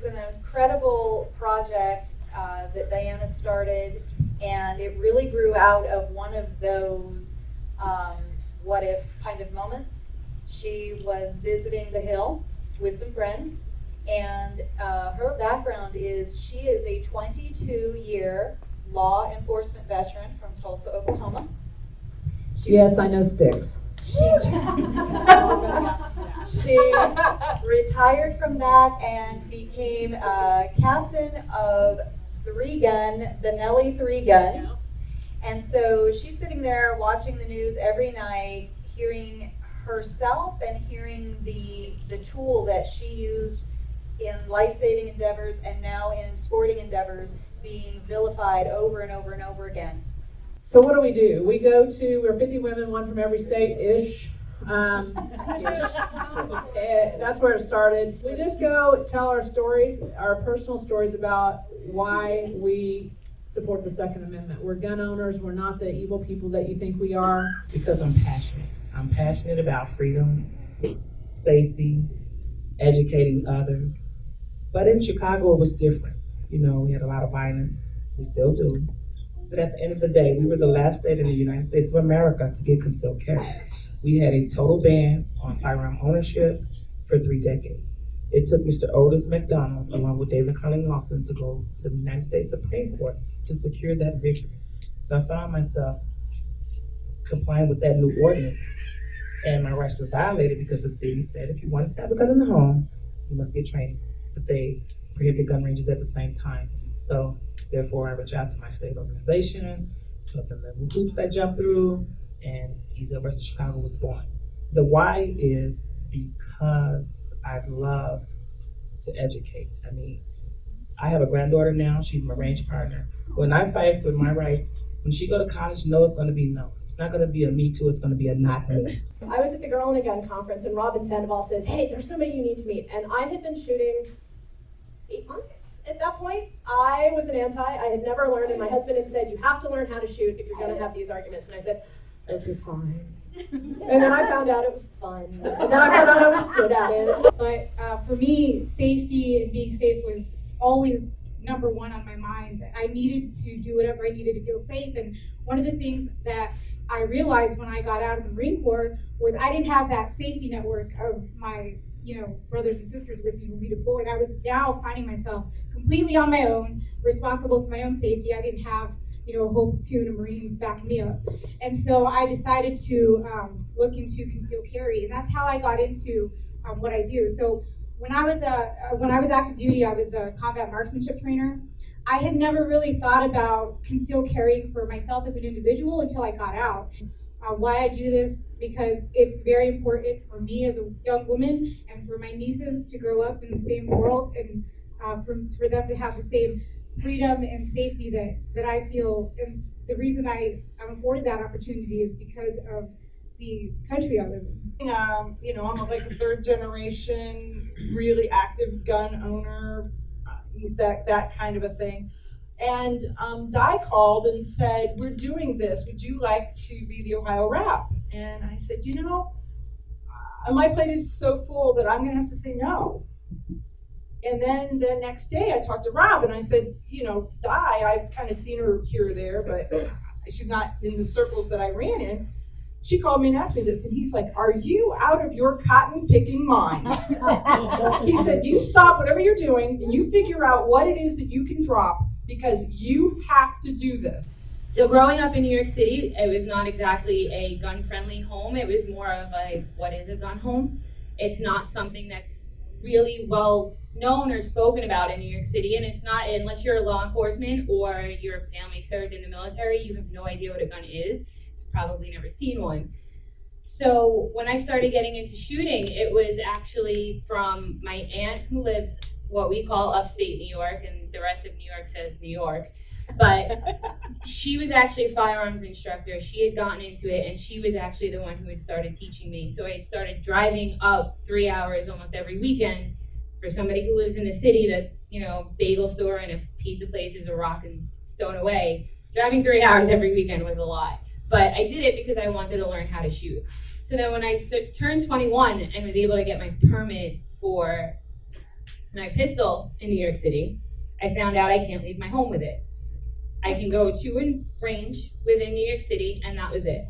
was an incredible project that Diana started, and it really grew out of one of those what if kind of moments. She was visiting the Hill with some friends, and her background is she is a 22-year law enforcement veteran from Tulsa, Oklahoma. Yes, I know Sticks. She retired from that and became a captain of the Nellie 3-gun. And so she's sitting there watching the news every night, hearing herself and hearing the tool that she used in life-saving endeavors and now in sporting endeavors being vilified over and over and over again. So what do? We're 50 women, one from every state-ish. That's where it started. We just go tell our stories, our personal stories about why we support the Second Amendment. We're gun owners. We're not the evil people that you think we are. Because I'm passionate. I'm passionate about freedom, safety, educating others. But in Chicago, it was different. You know, we had a lot of violence. We still do. But at the end of the day, we were the last state in the United States of America to get concealed carry. We had a total ban on firearm ownership for 3 decades. It took Mr. Otis McDonald, along with David Conning Lawson, to go to the United States Supreme Court to secure that victory. So I found myself complying with that new ordinance, and my rights were violated because the city said if you wanted to have a gun in the home, you must get training. But they prohibited gun ranges at the same time. So therefore, I reached out to my state organization, told them the hoops I jumped through, and Easy versus Chicago was born. The why is because I love to educate. I mean, I have a granddaughter now. She's my range partner. When I fight for my rights, when she go to college, no, it's going to be no. It's not going to be a me too. It's going to be a not me. I was at the Girl in a Gun conference, and Robin Sandoval says, "Hey, there's somebody you need to meet." And I had been shooting 8 months at that point. I was an anti. I had never learned, and my husband had said, "You have to learn how to shoot if you're going to have these arguments." And I said, "Okay, fine." And then I found out it was fun. And then I found out I was good at it. But for me, safety and being safe was always number one on my mind. I needed to do whatever I needed to feel safe. And one of the things that I realized when I got out of the Marine Corps was I didn't have that safety network of my, brothers and sisters with me when we deployed. I was now finding myself completely on my own, responsible for my own safety. I didn't have a whole platoon of Marines backing me up. And so I decided to look into concealed carry, and that's how I got into what I do. So when I was active duty, I was a combat marksmanship trainer. I had never really thought about concealed carry for myself as an individual until I got out. Why I do this, because it's very important for me as a young woman and for my nieces to grow up in the same world, and for them to have the same freedom and safety that I feel. And the reason I'm afforded that opportunity is because of the country I live in. I'm like a 3rd generation, really active gun owner, that kind of a thing. And Di called and said, "We're doing this. Would you like to be the Ohio rep?" And I said, my plate is so full that I'm going to have to say no. And then the next day I talked to Rob and I said, Di, I've kind of seen her here or there, but she's not in the circles that I ran in. She called me and asked me this, and he's like, "Are you out of your cotton picking mind?" He said, "You stop whatever you're doing and you figure out what it is that you can drop, because you have to do this." So growing up in New York City, it was not exactly a gun-friendly home. It was more of a, what is a gun home? It's not something that's really well known or spoken about in New York City, and it's not, unless you're law enforcement or your family served in the military, you have no idea what a gun is. Probably never seen one. So when I started getting into shooting, it was actually from my aunt who lives what we call upstate New York, and the rest of New York says New York. But she was actually a firearms instructor. She had gotten into it, and she was actually the one who had started teaching me. So I started driving up 3 hours almost every weekend. For somebody who lives in the city that, bagel store and a pizza place is a rock and stone away, driving 3 hours every weekend was a lot. But I did it because I wanted to learn how to shoot. So then when I turned 21 and was able to get my permit for my pistol in New York City, I found out I can't leave my home with it. I can go to a range within New York City, and that was it.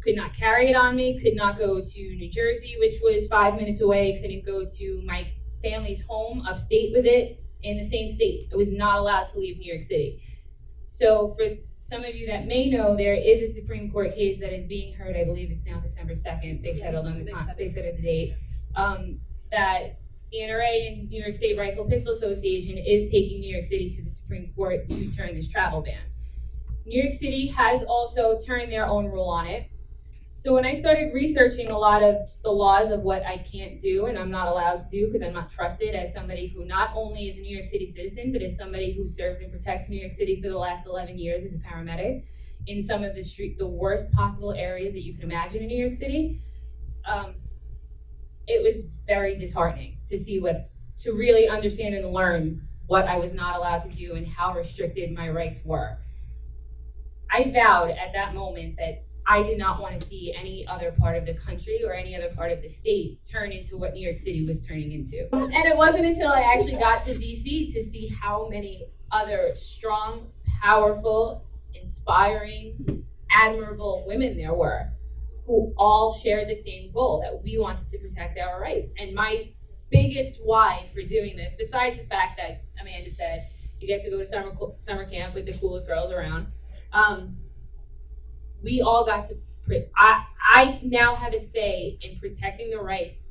Could not carry it on me, could not go to New Jersey, which was 5 minutes away, couldn't go to my family's home upstate with it in the same state. I was not allowed to leave New York City. So for some of you that may know, there is a Supreme Court case that is being heard. I believe it's now December 2nd. They settled on the time, they set a date. That the NRA and New York State Rifle Pistol Association is taking New York City to the Supreme Court to turn this travel ban. New York City has also turned their own rule on it. So when I started researching a lot of the laws of what I can't do and I'm not allowed to do because I'm not trusted as somebody who not only is a New York City citizen, but as somebody who serves and protects New York City for the last 11 years as a paramedic in some of the worst possible areas that you can imagine in New York City, it was very disheartening to really understand and learn what I was not allowed to do and how restricted my rights were. I vowed at that moment that I did not want to see any other part of the country or any other part of the state turn into what New York City was turning into. And it wasn't until I actually got to DC to see how many other strong, powerful, inspiring, admirable women there were who all shared the same goal, that we wanted to protect our rights. And my biggest why for doing this, besides the fact that Amanda said you get to go to summer camp with the coolest girls around, we all got to, I now have a say in protecting the rights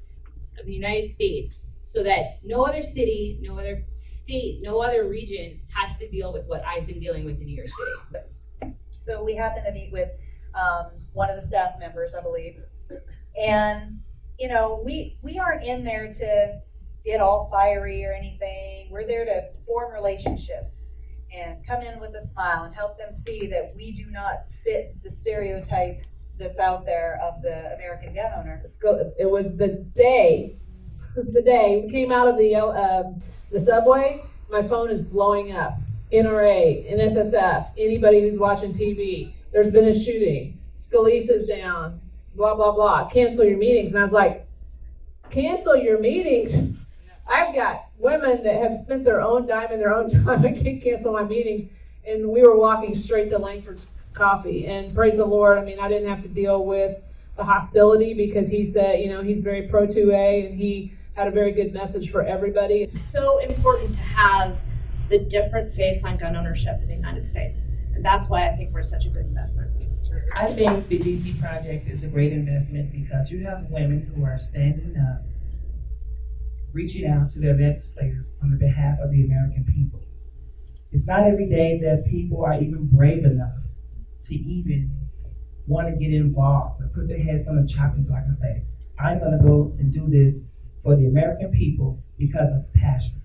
of the United States so that no other city, no other state, no other region has to deal with what I've been dealing with in New York City. So we happened to meet with one of the staff members, I believe, and we aren't in there to get all fiery or anything. We're there to form relationships and come in with a smile and help them see that we do not fit the stereotype that's out there of the American gun owner. It was the day we came out of the subway, my phone is blowing up. NRA, NSSF, anybody who's watching TV, there's been a shooting, Scalisa's down, blah, blah, blah, cancel your meetings. And I was like, cancel your meetings? I've got women that have spent their own dime and their own time. I can't cancel my meetings. And we were walking straight to Langford's Coffee. And praise the Lord, I didn't have to deal with the hostility because he said, he's very pro 2A and he had a very good message for everybody. It's so important to have the different face on gun ownership in the United States. And that's why I think we're such a good investment. I think the DC project is a great investment because you have women who are standing up, reaching out to their legislators on the behalf of the American people. It's not every day that people are even brave enough to even want to get involved or put their heads on the chopping block and say, I'm going to go and do this for the American people because of passion.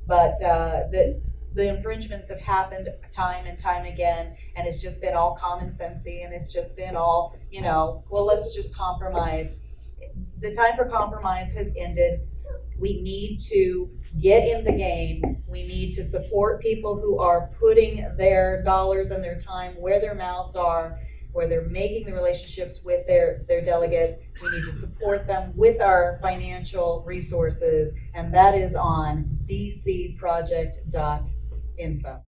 But the infringements have happened time and time again, and it's just been all common sensey, and it's just been all, well, let's just compromise. The time for compromise has ended. We need to get in the game. We need to support people who are putting their dollars and their time where their mouths are, where they're making the relationships with their delegates. We need to support them with our financial resources, and that is on dcproject.info.